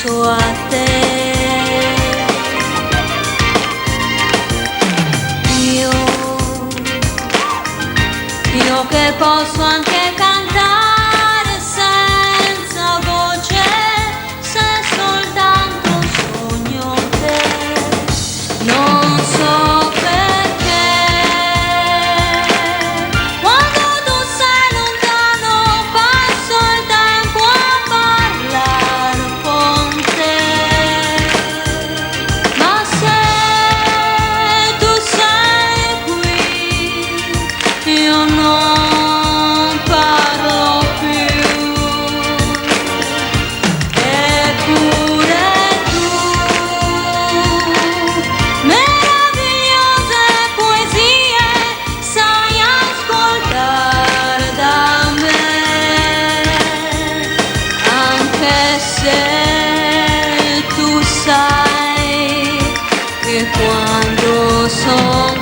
penso a te. Io che posso anche cantare senza voce, se soltanto sogno te. Non so perché quando tu sei lontano passo il tempo a parlare con te. Ma se tu sei qui io non parlo più. Eppure tu, meravigliose poesie sai ascoltare da me, anche se tu sai che quando sono